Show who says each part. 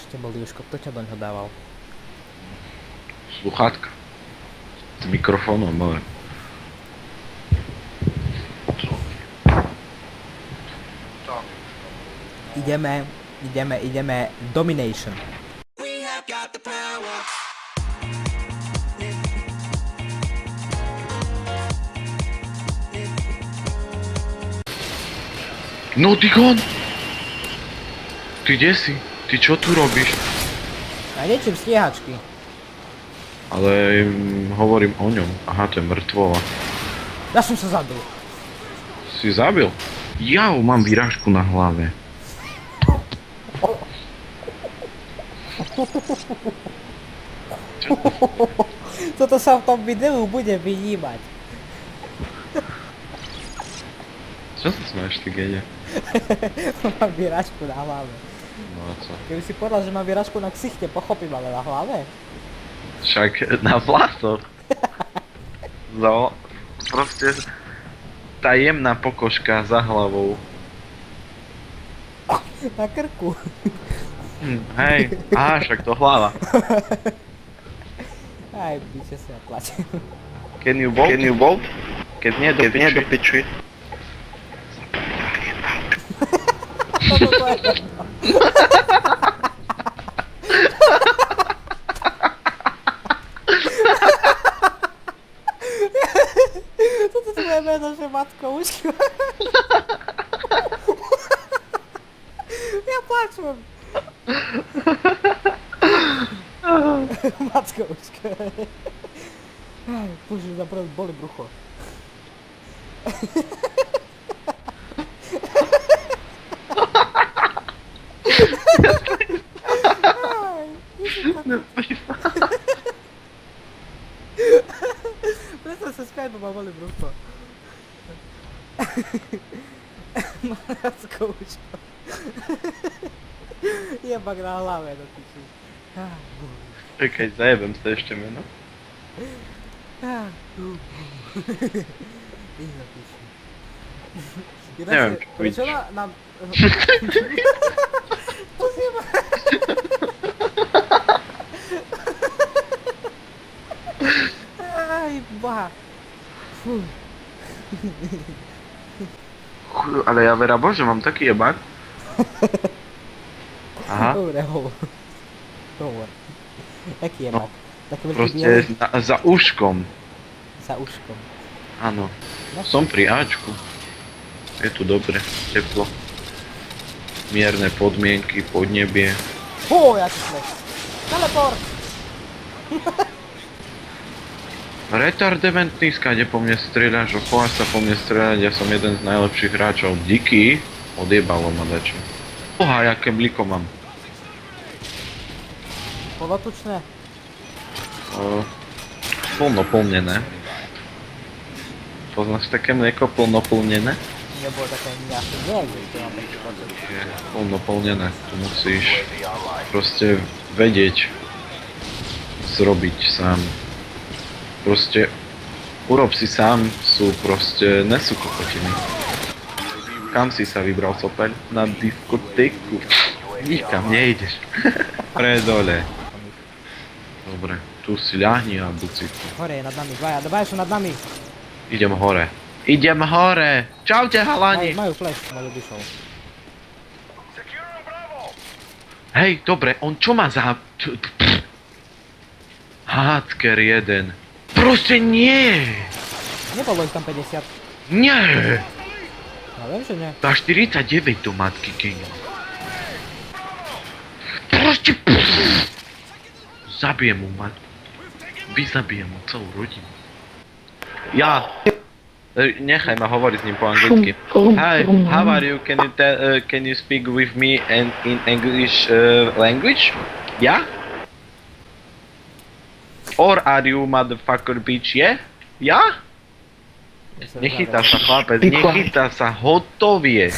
Speaker 1: ešte bol Juško, kto ťa doňho dával?
Speaker 2: Sluchátka. S mikrofónom, ale...
Speaker 1: Ideme, Domination.
Speaker 2: No Digon! Ty kde si? Ty čo tu robíš?
Speaker 1: A niečím stíhačky.
Speaker 2: Ale hovorím o ňom. Aha, to je mŕtvola.
Speaker 1: Ja som sa zabil.
Speaker 2: Si zabil? Jau, mám vyrážku na hlave.
Speaker 1: Toto sa v tom videu bude vynímať.
Speaker 2: Čo sa smáš, ty gene?
Speaker 1: Mám vyrážku na hlave.
Speaker 2: No a co?
Speaker 1: Keby si povedal, že mám vyrážku na ksichte, pochopím, ale na hlave?
Speaker 2: Však na vlasoch. No, proste tá jemná pokožka za hlavou.
Speaker 1: Na krku.
Speaker 2: Hej, aha, však to hlava.
Speaker 1: Aj, biče sa ja plačem.
Speaker 2: Can you vote? Keď nie, do piči.
Speaker 1: Toto je jedno. Toto tvoje meno, že Matko Uško. Ja plačem. Matko Uško. Bože, zapravo boli brucho. Prestaň sa smiať, bo ma boli brucho. Matko Uško. Jebak na hlave, no piči.
Speaker 2: Čakaj, zajebem sa ešte meno.
Speaker 1: Ich zapíši.
Speaker 2: Neviem, čo
Speaker 1: prečo
Speaker 2: vidíš.
Speaker 1: nám... To si ma... Aj, boha. Fú.
Speaker 2: Ale ja vera Bože, mám taký jebak. Aha,
Speaker 1: Dobre, hovor. Jaký je mak? Taký veľký
Speaker 2: proste
Speaker 1: bielý
Speaker 2: za uškom.
Speaker 1: za uškom.
Speaker 2: Áno,
Speaker 1: No.
Speaker 2: som pri Ačku. Je tu dobre, teplo. Mierne podmienky, podnebie.
Speaker 1: Fú, ja si slech. Teleport!
Speaker 2: Retardementný, skade po mne strieľaš, chováš sa po mne strieľať, ja som jeden z najlepších hráčov. Díky, odjebalo ma dačo. Boha, jaké mliko mám.
Speaker 1: Polotučné.
Speaker 2: Plnoplnené. Poznáš také mlieko plnoplnené?
Speaker 1: Nebo také nejaké neexistuje, mám taký pocit.
Speaker 2: Je plnoplnené. Tu musíš proste vedieť zrobiť sám. Proste urob si sám, sú proste, nesú kokotiny. Kam si sa vybral, Sopeľ? Na diskotéku. Nikam nejdeš. Predole. Dobre, tu si ľahni a buci.
Speaker 1: Hore je nad nami, dvaja sú nad nami.
Speaker 2: Idem hore. Idem hore! Čaute, halani!
Speaker 1: Majú flash, majú vyšol.
Speaker 2: Hej, dobre, on čo má za... Hádker jeden. Proste nie!
Speaker 1: Nebolo ich tam 50.
Speaker 2: Nie!
Speaker 1: Ja viem, že nie.
Speaker 2: Dá 49 do matky King. Proste... Zabijem mu matku. Vyzabijem mu celú rodinu. Ja... Nechaj ma hovoriť s ním po anglicky. Hi, how are you? Can you speak with me and in English language? Yeah? Or are you motherfucker bitch, yeah? Ja? Nechytá sa chlapec, nechytá sa, hotovie.